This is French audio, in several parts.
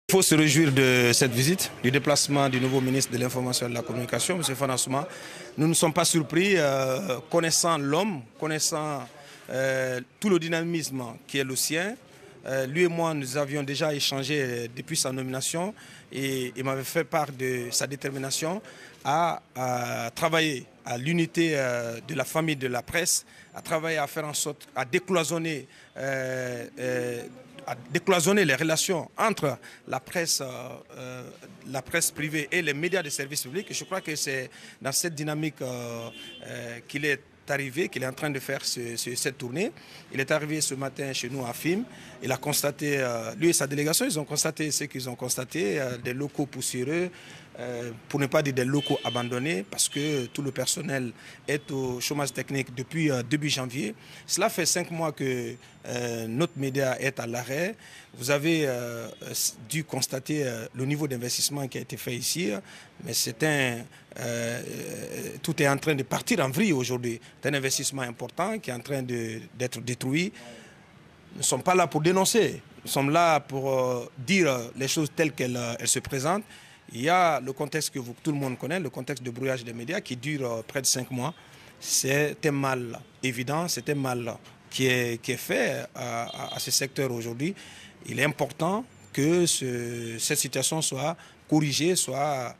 Il faut se réjouir de cette visite, du déplacement du nouveau ministre de l'Information et de la Communication, M. Fana Souma. Nous ne sommes pas surpris, connaissant l'homme, connaissant tout le dynamisme qui est le sien. Lui et moi, nous avions déjà échangé depuis sa nomination et il m'avait fait part de sa détermination à travailler à l'unité de la famille de la presse, à travailler à faire en sorte à décloisonner les relations entre la presse privée et les médias de service public. Et je crois que c'est dans cette dynamique qu'il est arrivé, qu'il est en train de faire cette tournée. Il est arrivé ce matin chez nous à FIM. Il a constaté, lui et sa délégation, ils ont constaté ce qu'ils ont constaté, des locaux poussiéreux, pour ne pas dire des locaux abandonnés, parce que tout le personnel est au chômage technique depuis début janvier. Cela fait 5 mois que notre média est à l'arrêt. Vous avez dû constater le niveau d'investissement qui a été fait ici, mais tout est en train de partir en vrille aujourd'hui. C'est un investissement important qui est en train d'être détruit. Nous ne sommes pas là pour dénoncer, nous sommes là pour dire les choses telles qu'elles se présentent. Il y a le contexte que tout le monde connaît, le contexte de brouillage des médias qui dure près de 5 mois. C'est un mal évident, c'est un mal qui est fait à ce secteur aujourd'hui. Il est important que cette situation soit corrigée, soit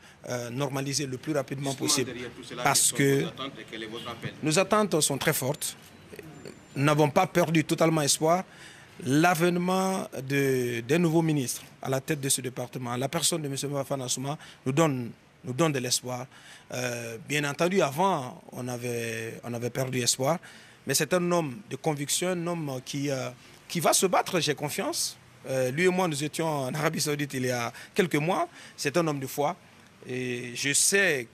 normalisée le plus rapidement possible. Parce que nos attentes sont très fortes. Nous n'avons pas perdu totalement espoir. L'avènement d'un nouveau ministre à la tête de ce département, la personne de M. Fana Souma, nous donne de l'espoir. Bien entendu, avant, on avait perdu espoir, mais c'est un homme de conviction, un homme qui va se battre, j'ai confiance. Lui et moi, nous étions en Arabie Saoudite il y a quelques mois. C'est un homme de foi et je sais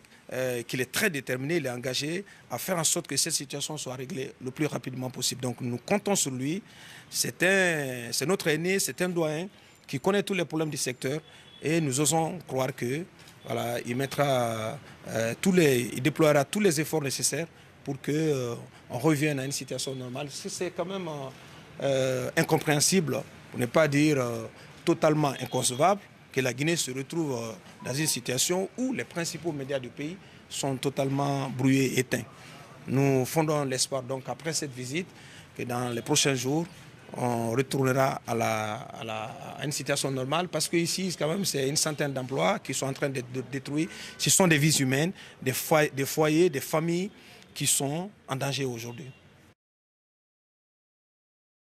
qu'il est très déterminé, il est engagé à faire en sorte que cette situation soit réglée le plus rapidement possible. Donc nous comptons sur lui. C'est notre aîné, c'est un doyen qui connaît tous les problèmes du secteur et nous osons croire que voilà, il déploiera tous les efforts nécessaires pour qu'on revienne à une situation normale. C'est quand même incompréhensible, pour ne pas dire totalement inconcevable, que la Guinée se retrouve dans une situation où les principaux médias du pays sont totalement brouillés, éteints. Nous fondons l'espoir donc après cette visite que dans les prochains jours, on retournera à une situation normale parce qu'ici, quand même, c'est une centaine d'emplois qui sont en train d'être détruits. Ce sont des vies humaines, des foyers, des familles qui sont en danger aujourd'hui.